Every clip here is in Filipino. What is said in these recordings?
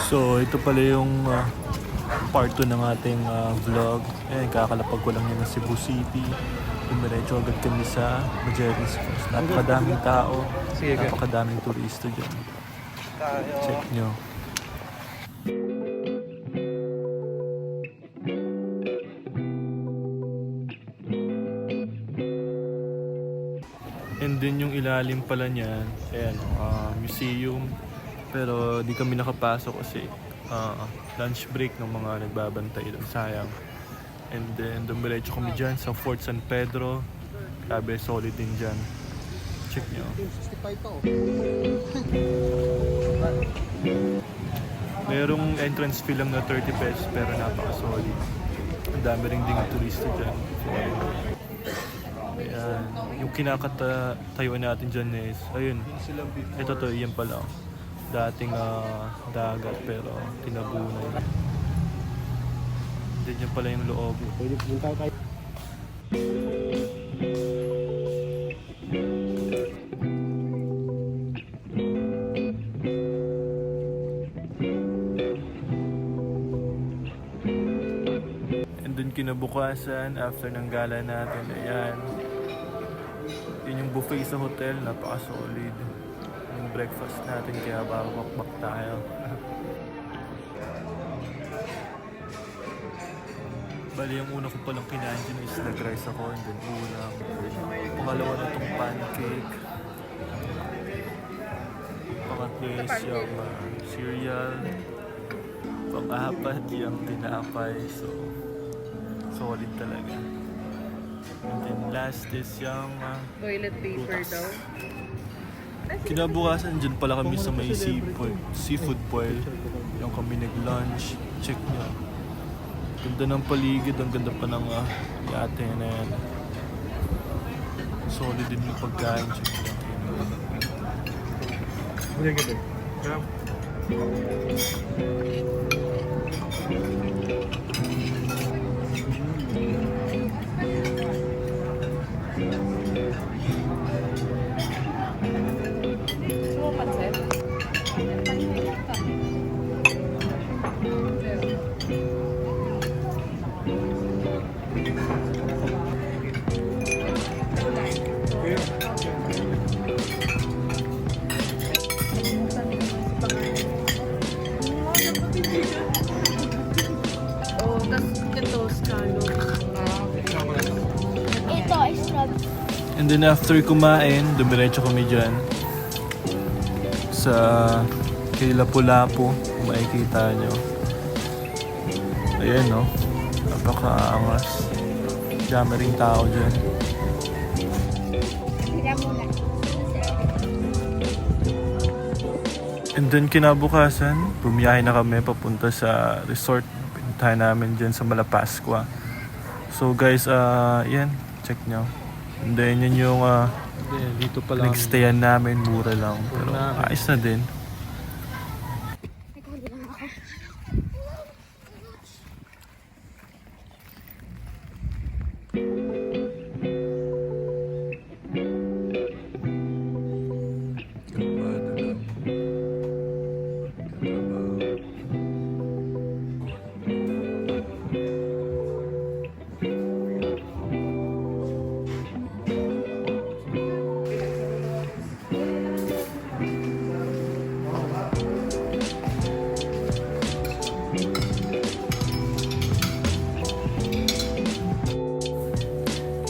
So ito pala yung part 2 ng ating vlog. Ayan, kakalapag ko lang yun ng Cebu City. Dumiretso agad kami sa Magellan's Falls. Napakadaming tao, napakadaming turista dyan. Check nyo. And then yung ilalim pala niyan, ayan, museum. Pero di kami nakapasok kasi lunch break ng mga nagbabantay doon, sayang. And then dumiretso kami dyan sa Fort San Pedro. Grabe, solid din dyan. Check nyo. Merong entrance fee lang na 30 pesos pero napaka-solid. Ang dami rin ding turista dyan. Ayan. Yung kinakatayuan natin dyan is, ayun, ito to, yan pala. Dating dagat pero tinabunan. Then yan pala yung loob. Pwede punta tayo. And then kinabukasan, after ng gala natin, ayan. Yun yung buffet sa hotel, napaka-solid. Yung breakfast natin, kaya bakbak tayo. Bali, yung una ko palang kinain dyan is nag-rice ako, and then ulam. Pangalawa na itong pancake. Pangatlo is yung cereal. Pang-apat yung tinapay, so solid talaga. And then last is yung Toilet paper butas. daw. Kinabukasan dyan pala kami sa may seafood boil. Yung kami nag-lunch. Check nyo. Ganda ng paligid, ang ganda pa ng yate na yan. Solid din yung pagkain. Check nyo. Hindi ka din. Gusto mo pansit? Oh, tapos ito, scallops. Ito ay strawberry. And then after kumain, dumiretso kami dyan sa kay Lapu-Lapu, kung makikita nyo. Ayan, no? Napaka-angas. Dami ring tao dyan. Sila muna. And then kinabukasan, bumiyahe na kami papunta sa resort. Pinuntahan namin dyan sa Malapascua. So guys, yan, check nyo. And then yun yung Dito pa lang. nag-stayan namin, mura lang. Pero ayos na din.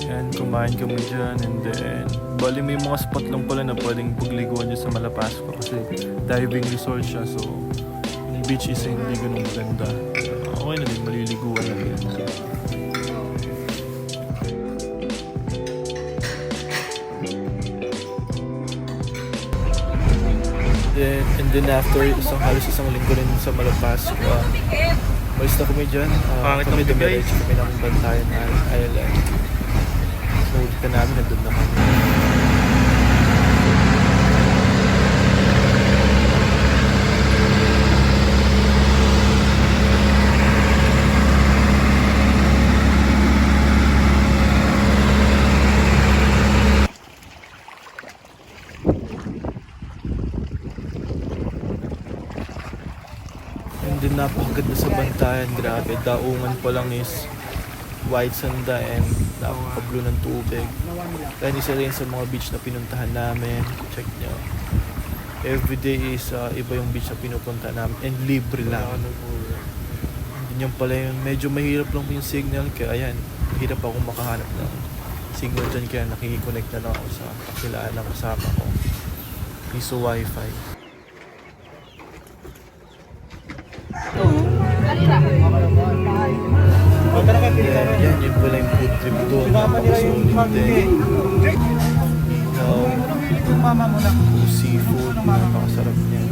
Yan, kumain kami dyan, and then bali may mga spot lang pala na pwedeng pagliguan dyan sa Malapascua kasi diving resort siya, so yung beach is hindi ganun maganda. Okay na din, maliliguan na din. And then after halos isang linggo rin sa Malapascua, malis na kami dyan. Kami dumiretso kami ng Bantayan Island. So, ka namin, nandun na kami. And then napakaganda sa Bantayan, grabe. Daungan pa lang is white sand and napaka-blue ng tubig. Kaya isa rin sa mga beach na pinuntahan namin. Check nyo. Everyday is iba yung beach na pinupunta namin and libre lang. Yun pala yun. Medyo mahirap lang yung signal kaya ayan, hirap akong makahanap ng signal dyan kaya nakikiconnect na lang ako sa kakilaan ng kasama ko. Piso wifi. Yan, yun pala yung food trip doon. Napakasulit din. Now, seafood. Napakasarap niya.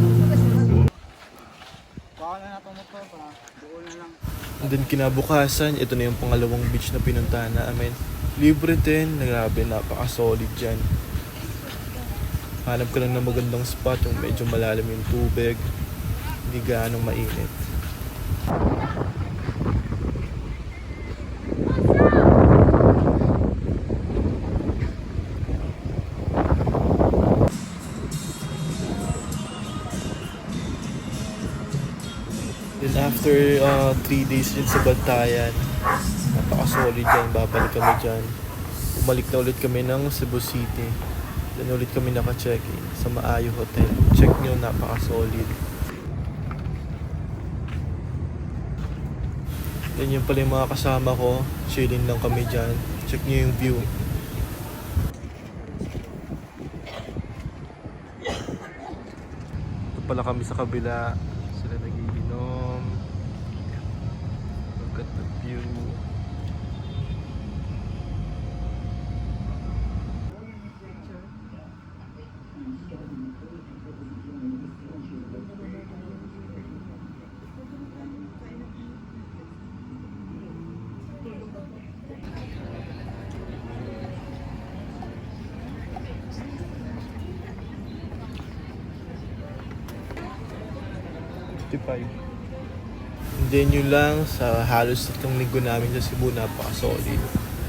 And then kinabukasan, ito na yung pangalawang beach na pinuntahan namin. Libre din. Grabe, napaka-solid dyan. Hanap ka lang ng magandang spot yung medyo malalim yung tubig. Hindi gaanong mainit. Then after 3 days din sa Bantayan, napaka-solid dyan, babalik kami dyan. Umalik na ulit kami ng Cebu City. Then ulit kami naka-check-in sa Maayo Hotel. Check nyo, napaka-solid. Then yun pala yung mga kasama ko, chilling lang kami dyan. Check nyo yung view. Ito pala kami sa kabila. Sila nagiinom. Look at the view. And then yun lang sa halos 3 linggo namin sa Cebu, napaka-solid.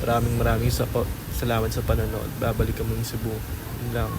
Maraming salamat sa panonood. Babalik kami ng Cebu. Yun lang.